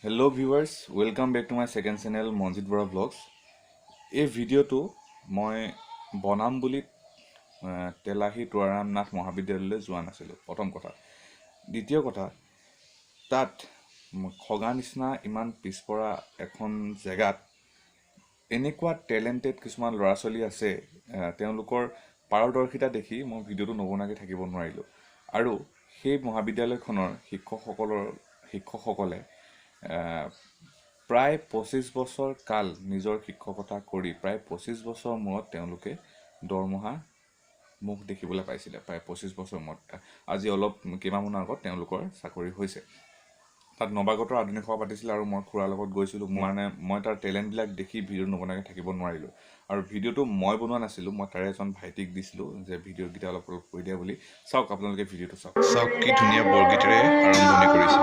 Hello viewers, welcome back to my second channel Monjit Bora Vlogs. এই ভিডিঅ'টো মই বনাম বুলি তেলাহী তোৰাৰাম নাথ মহাবিদ্যালয়লৈ যোৱা নাছিলোঁ। প্ৰথম কথা। দ্বিতীয় কথা, তাত খগা নিচিনা ইমান পিছপৰা এখন জেগাত এনেকুৱা টেলেণ্টেড কিছুমান ল'ৰা ছোৱালী আছে, তেওঁলোকৰ পাৰদৰ্শিতা দেখি মই ভিডিঅ'টো নবনাকৈ থাকিব নোৱাৰিলোঁ। আৰু সেই মহাবিদ্যালয়খনৰ শিক্ষকসকলে প্ৰায় 25 বছৰ কাল নিজৰ শিক্ষকতা কৰি প্ৰায় 25 বছৰ মূৰত তেওঁলোকে দৰমহা মুখ দেখিবলৈ পাইছিলে। প্ৰায় 25 বছৰ মূৰত আজি অলপ কেইমাহমানৰ আগত তেওঁলোকৰ চাকৰি হৈছে। তাত নৱাগতৰ আধুনিক সভা পাতিছিল আৰু মই খুৰাৰ লগত গৈছিলোঁ। মই তাৰ টেলেণ্টবিলাক দেখি ভিডিঅ' নবনাকৈ থাকিব নোৱাৰিলোঁ। আৰু ভিডিঅ'টো মই বনোৱা নাছিলোঁ, মই তাৰে এজন ভাইটিক দিছিলোঁ যে ভিডিঅ'কেইটা অলপ কৰি দিয়া বুলি। চাওক আপোনালোকে ভিডিঅ'টো চাওক কি ধুনীয়া বৰগীতেৰে আৰম্ভণি কৰিছে।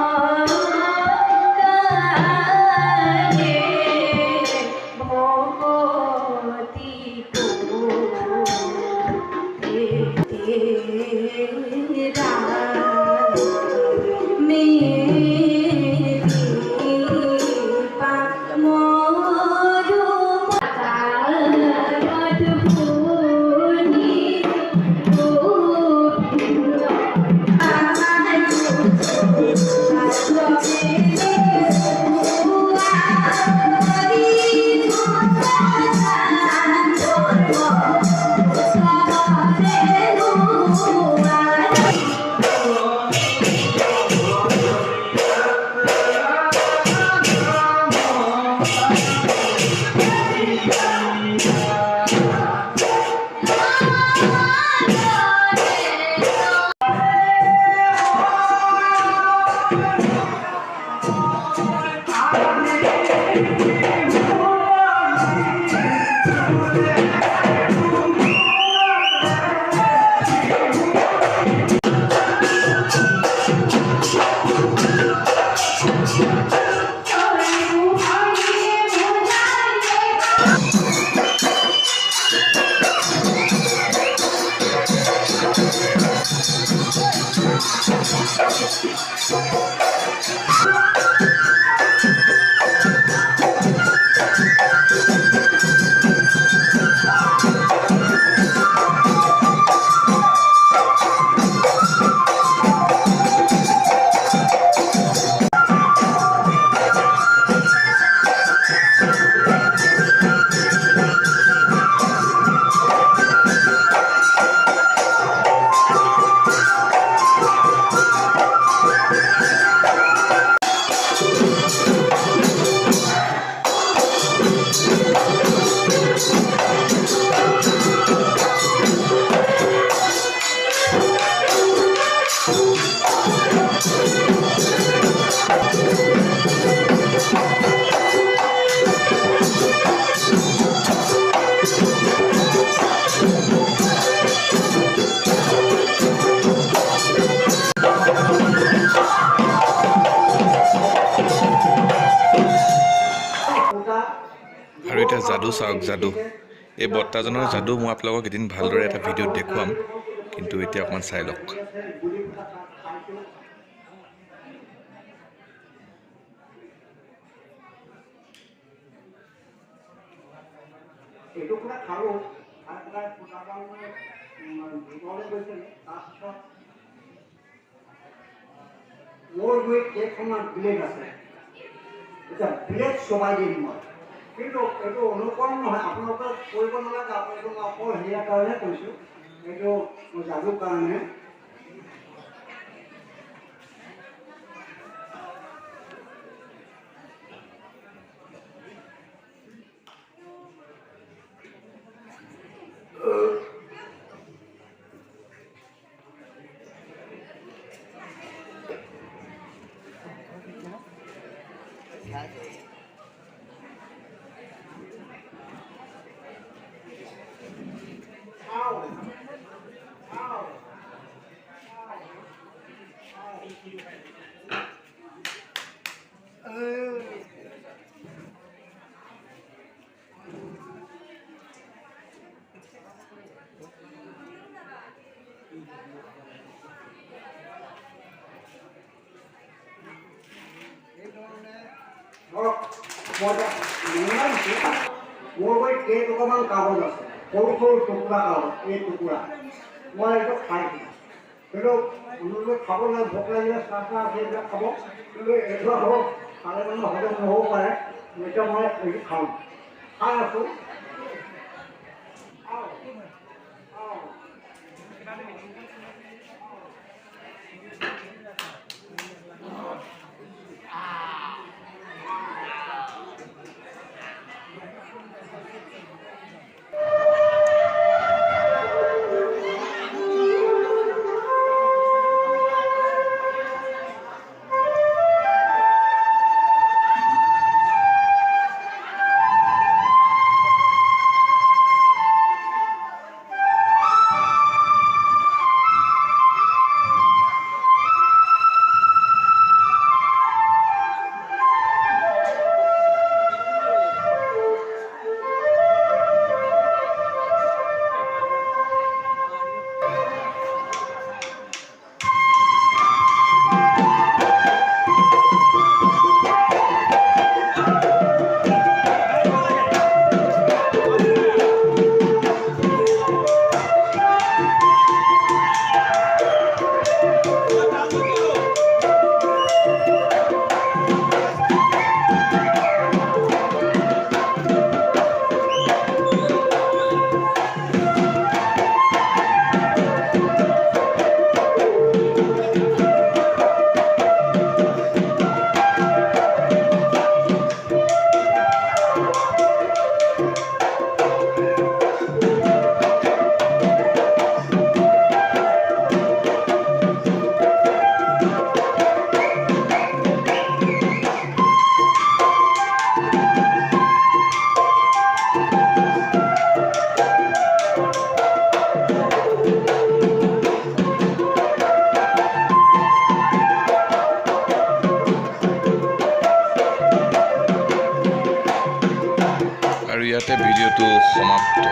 আৰু এটা যাদু চাওক, যাদু। এই বৰ্তাজনৰ যাদু মই আপোনালোকক এদিন ভালদৰে এটা ভিডিঅ'ত দেখুৱাম, কিন্তু এতিয়া অকণমান চাই লওক। মোৰ গৈ কেইখনমান ব্লেড আছে, এতিয়া ব্লেড চবাই দিম মই, কিন্তু এইটো অনুকৰণ নহয়, আপোনালোকে কৰিব নালাগে। আপোনালোকে মই অকল সেয়াৰ কাৰণে কৈছোঁ, এইটো যাদুৰ কাৰণে। মই নমুনা দিছোঁ মোৰ গৈ কেইটকামান কাগজ আছে সৰু সৰু টুকুৰা কাগজ এই টুকুৰা মই এইটো খাইছোঁ কিন্তু অনুৰোধ খাব লাগে ভোক লাগিলে চাহ চাহ সেইবিলাক খাব কিন্তু এইটো আকৌ খালে মানে হজম নহ'ব পাৰে এতিয়া মই এইটো খাওঁ খাই আছোঁ আৰু ইয়াতে ভিডিঅ'টো সমাপ্ত।